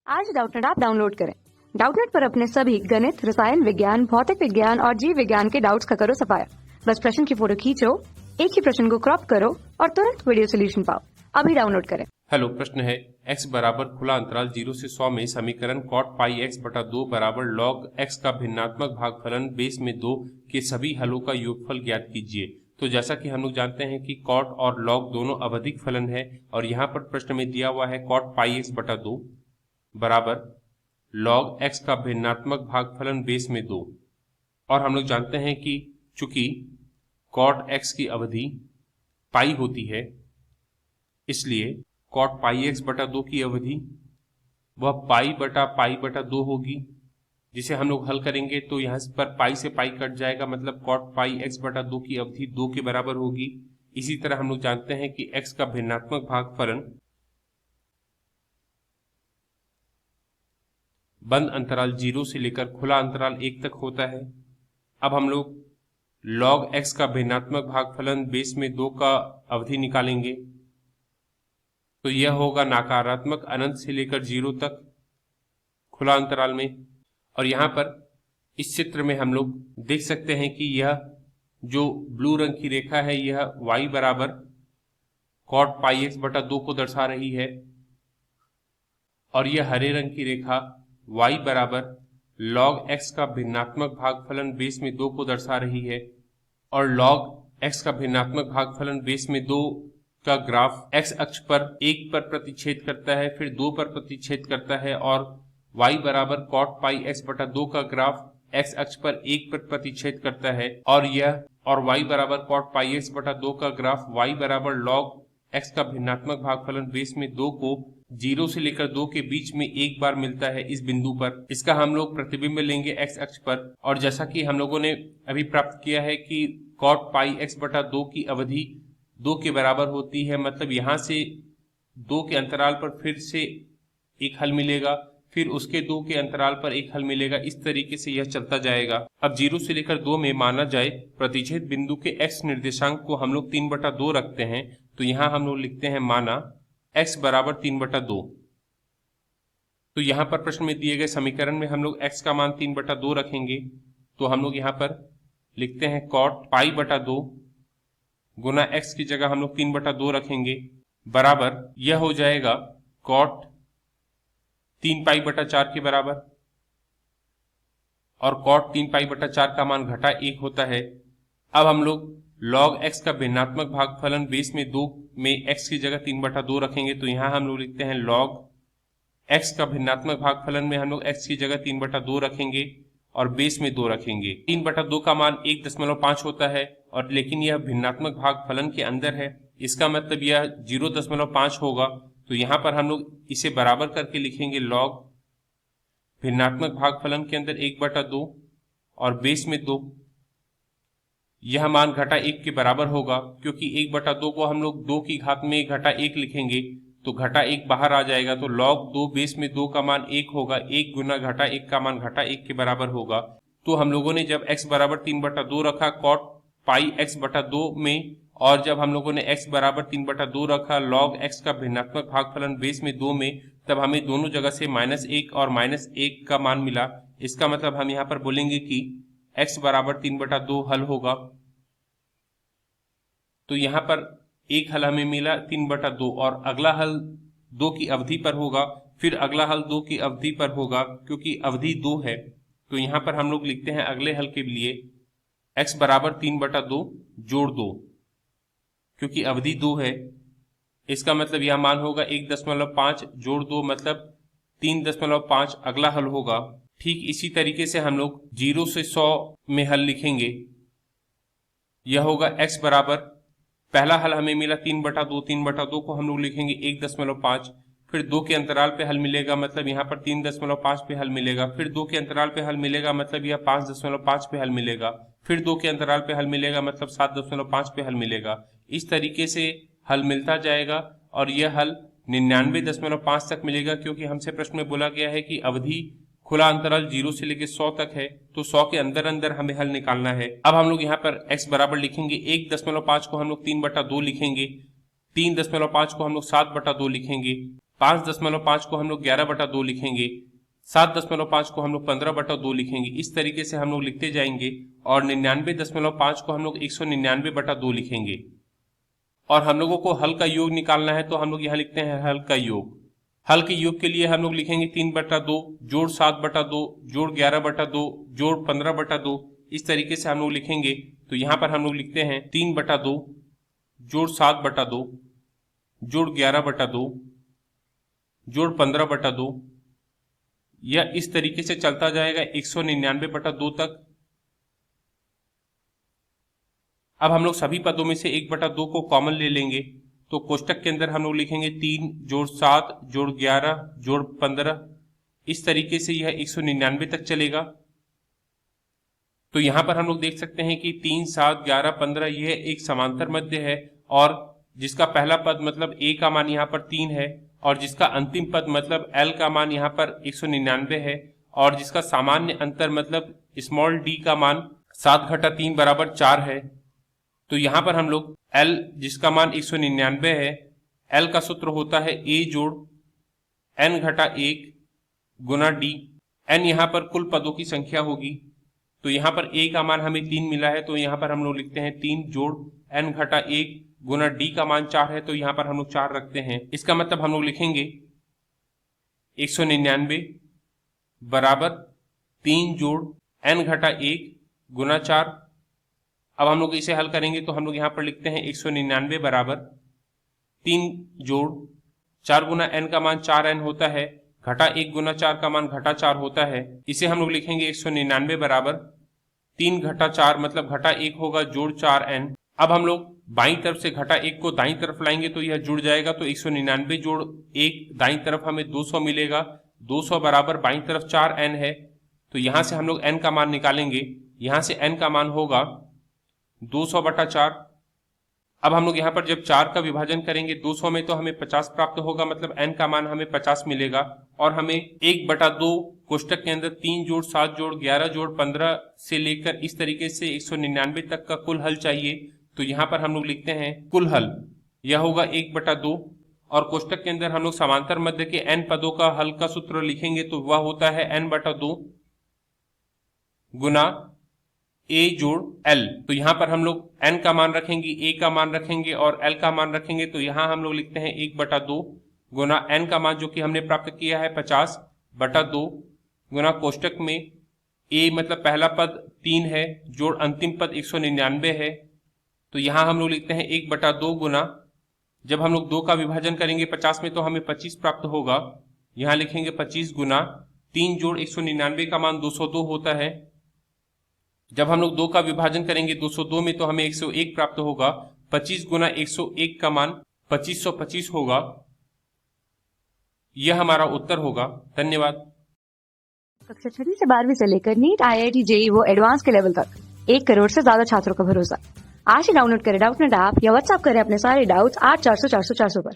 आज Doubtnut app download करें। Doubtnut पर अपने सभी गणित, रसायन विज्ञान, भौतिक विज्ञान और जीव विज्ञान के डाउट्स का करो सफाया। बस प्रश्न की फोटो खींचो, एक ही प्रश्न को क्रॉप करो और तुरंत वीडियो सोल्यूशन पाओ। अभी डाउनलोड करें। हेलो, प्रश्न है x बराबर खुला अंतराल 0 से 100 में समीकरण cot पाई x बटा 2 बराबर log x का भिन्नात्मक भागफलन बेस में 2 के सभी हलों का योगफल ज्ञात कीजिए। तो जैसा कि हम लोग जानते हैं कि cot और log दोनों आवधिक फलन है और यहाँ पर प्रश्न में दिया हुआ है cot पाई x बटा 2 बराबर log x का भिन्नात्मक भागफलन बेस में 2 और हम लोग जानते हैं कि चूंकि cot x की अवधि पाई होती है इसलिए cot पाई x बटा 2 की अवधि वह पाई बटा 2 होगी, जिसे हम लोग हल करेंगे तो यहाँ पर पाई से पाई कट जाएगा, मतलब cot पाई x बटा 2 की अवधि 2 के बराबर होगी। इसी तरह हम लोग जानते हैं कि x का भिन्नात्मक भागफलन बंद अंतराल 0 से लेकर खुला अंतराल 1 तक होता है। अब हम लोग log x का भिन्नात्मक भागफलन बेस में 2 का अवधि निकालेंगे तो यह होगा नकारात्मक अनंत से लेकर 0 तक खुला अंतराल में। और यहाँ पर इस चित्र में हम लोग देख सकते हैं कि यह जो ब्लू रंग की रेखा है यह y बराबर cot पाई x बटा 2 को दर्शा रही है और यह हरे रंग की रेखा y बराबर log x का भिन्नात्मक भागफलन बेस में 2 को दर्शा रही है। और log x का भिन्नात्मक भागफलन बेस में 2 का ग्राफ x अक्ष पर 1 पर प्रतिच्छेद करता है, फिर 2 पर प्रतिच्छेद करता है और y बराबर cot पाई x बटा 2 का ग्राफ x अक्ष पर 1 पर प्रतिच्छेद करता है और y बराबर cot पाई x बटा 2 का ग्राफ y बराबर log x का भिन्नात्मक भागफलन बेस में 2 को 0 से लेकर 2 के बीच में एक बार मिलता है इस बिंदु पर। इसका हम लोग प्रतिबिंब लेंगे x अक्ष पर और जैसा कि हम लोगों ने अभी प्राप्त किया है कि cot पाई x बटा 2 की अवधि 2 के बराबर होती है, मतलब यहाँ से 2 के अंतराल पर फिर से एक हल मिलेगा, फिर उसके 2 के अंतराल पर एक हल मिलेगा। इस तरीके से यह चलता जाएगा। अब 0 से लेकर 2 में माना जाए प्रतिच्छेद बिंदु के x निर्देशांक को हम लोग 3 बटा 2 रखते हैं, तो यहाँ हम लोग लिखते हैं माना x बराबर 3 बटा 2। तो यहाँ पर प्रश्न में दिए गए समीकरण में हम लोग x का मान 3 बटा 2 रखेंगे, तो हम लोग यहाँ पर लिखते हैं cot पाई बटा 2 गुना x की जगह हम लोग 3 बटा 2 रखेंगे बराबर यह हो जाएगा cot 3 पाई बटा 4 के बराबर और cot 3 पाई बटा 4 का मान घटा 1 होता है। अब हम लोग log x का भिन्नात्मक भागफलन बेस में 2 में x की जगह 3 बटा 2 रखेंगे, तो यहाँ हम लोग लिखते हैं log x का भिन्नात्मक भागफलन में हम लोग x की जगह 3 बटा 2 रखेंगे और बेस में 2 रखेंगे। 3 बटा 2 का मान 1.5 होता है और लेकिन यह भिन्नात्मक भागफलन के अंदर है, इसका मतलब यह 0.5 होगा। तो यहाँ पर हम लोग इसे बराबर करके लिखेंगे log भिन्नात्मक भागफलन के अंदर 1 बटा 2 और बेस में 2। यह मान घटा 1 के बराबर होगा, क्योंकि 1 बटा 2 को हम लोग 2 की घात में घटा 1 लिखेंगे तो घटा 1 बाहर आ जाएगा, तो log 2 बेस में 2 का मान 1 होगा। 1 गुना घटा 1 का मान घटा 1 के बराबर होगा। तो हम लोगों ने जब x बराबर 3 बटा 2 रखा cot पाई x बटा 2 में, और जब हम लोगों ने x बराबर 3 बटा 2 रखा log x का भिन्नात्मक भागफलन बेस में 2 में, तब हमें दोनों जगह से -1 और -1 का मान मिला। इसका मतलब हम यहाँ पर बोलेंगे कि x बराबर 3 बटा 2 हल होगा। तो यहाँ पर एक हल हमें मिला 3 बटा 2 और अगला हल 2 की अवधि पर होगा, फिर अगला हल 2 की अवधि पर होगा, क्योंकि अवधि 2 है। तो यहाँ पर हम लोग लिखते हैं अगले हल के लिए x बराबर 3 बटा 2 जोड़ 2, क्योंकि अवधि 2 है। इसका मतलब यह मान होगा 1.5 जोड़ 2 मतलब 3.5 अगला हल होगा। ठीक इसी तरीके से हम लोग 0 से 100 में हल लिखेंगे। यह होगा x बराबर, पहला हल हमें मिला 3 बटा 2, 3 बटा 2 को हम लोग लिखेंगे 1.5, फिर 2 के अंतराल पे हल मिलेगा, मतलब यहाँ पर 3.5 पे हल मिलेगा, फिर 2 के अंतराल पे हल मिलेगा, मतलब यह 5.5 पे हल मिलेगा, फिर 2 के अंतराल पे हल मिलेगा, मतलब 7.5 पे हल मिलेगा। इस तरीके से हल मिलता जाएगा और यह हल 99.5 तक मिलेगा, क्योंकि हमसे प्रश्न में बोला गया है कि अवधि खुला अंतराल 0 से लेकर 100 तक है, तो 100 के अंदर अंदर हमें हल निकालना है। अब हम लोग यहाँ पर x बराबर लिखेंगे 1.5 को हम लोग 3 बटा 2 लिखेंगे, 3.5 को हम लोग 7 बटा 2 लिखेंगे, 5.5 को हम लोग 11/2 लिखेंगे, 7.5 को हम लोग 15/2 लिखेंगे। इस तरीके से हम लोग लिखते जाएंगे और 99.5 को हम लोग 199/2 लिखेंगे। और हम लोगों को हल का योग निकालना है, तो हम लोग यहाँ लिखते हैं हल का योग। हल के योग के लिए हम लोग लिखेंगे 3/2 जोड़ 7/2 जोड़ 11/2 जोड़ 15/2। इस तरीके से हम लोग लिखेंगे। तो यहाँ पर हम लोग लिखते हैं 3/2 जोड़ 7/2 जोड़ 11/2 जोड़ 15/2। यह इस तरीके से चलता जाएगा 199/2 तक। अब हम लोग सभी पदों में से 1/2 को कॉमन ले लेंगे, तो कोष्टक के अंदर हम लोग लिखेंगे 3 जोड़ 7 जोड़ 11 जोड़ 15। इस तरीके से यह 199 तक चलेगा। तो यहाँ पर हम लोग देख सकते हैं कि 3, 7, 11, 15 यह एक समांतर मध्य है, और जिसका पहला पद मतलब a का मान यहाँ पर 3 है, और जिसका अंतिम पद मतलब l का मान यहाँ पर 199 है, और जिसका सामान्य अंतर मतलब स्मॉल d का मान 7 घटा 3 बराबर 4 है। तो यहाँ पर हम लोग l जिसका मान 199 है, l का सूत्र होता है a जोड़ n घटा 1 गुना d। n यहाँ पर कुल पदों की संख्या होगी। तो यहाँ पर a का मान हमें 3 मिला है, तो यहाँ पर हम लोग लिखते हैं 3 जोड़ n घटा 1 गुना d का मान 4 है, तो यहाँ पर हम लोग 4 रखते हैं। इसका मतलब हम लोग लिखेंगे 199 बराबर 3 जोड़ n घटा 1 गुना 4। अब हम लोग इसे हल करेंगे, तो हम लोग यहाँ पर लिखते हैं 199 बराबर 3 जोड़ 4 गुना n का मान 4n होता है, घटा 1 गुना 4 का मान घटा 4 होता है। इसे हम लोग लिखेंगे 199 बराबर 3 घटा 4 मतलब घटा 1 होगा जोड़ 4n। अब हम लोग बाईं तरफ से घटा 1 को दाईं तरफ लाएंगे, तो यह जुड़ जाएगा। तो 199 जोड़ 1 दाईं तरफ हमें 200 मिलेगा। 200 बराबर बाईं तरफ 4n है, तो यहाँ से हम लोग n का मान निकालेंगे। यहाँ से n का मान होगा 200/4। अब हम लोग यहाँ पर जब 4 का विभाजन करेंगे 200 में, तो हमें 50 प्राप्त होगा, मतलब n का मान हमें 50 मिलेगा। और हमें 1/2 कोष्टक के अंदर 3 जोड़ 7 जोड़ 11 जोड़ 15 से लेकर इस तरीके से 199 तक का कुल हल चाहिए। तो यहाँ पर हम लोग लिखते हैं कुल हल, यह होगा 1/2। और कोष्टक के अंदर हम लोग समांतर मध्य के n पदों का हल का सूत्र लिखेंगे, तो वह होता है n/2 गुना a जोड़ l। तो यहाँ पर हम लोग n का मान रखेंगे, a का मान रखेंगे और l का मान रखेंगे। तो यहाँ हम लोग लिखते हैं 1/2 गुना n का मान जो कि हमने प्राप्त किया है 50/2 गुना कोष्टक में a मतलब पहला पद 3 है जोड़ अंतिम पद 199 है। तो यहाँ हम लोग लिखते हैं 1/2 गुना, जब हम लोग 2 का विभाजन करेंगे 50 में, तो हमें 25 प्राप्त होगा। यहाँ लिखेंगे 25 गुना 3 जोड़ 199 का मान 202 होता है। जब हम लोग 2 का विभाजन करेंगे 202 में, तो हमें 101 प्राप्त होगा। 25 गुना 101 का मान 2525 होगा। यह हमारा उत्तर होगा। धन्यवाद। कक्षा 6वीं से 12वीं से लेकर नीट, IIT, JEE वो एडवांस के लेवल तक 1 करोड़ से ज्यादा छात्रों का भरोसा। आज ही डाउनलोड करें डाउटनेट ऐप या व्हाट्सएप करें अपने सारे डाउट्स 8400 400 400 पर।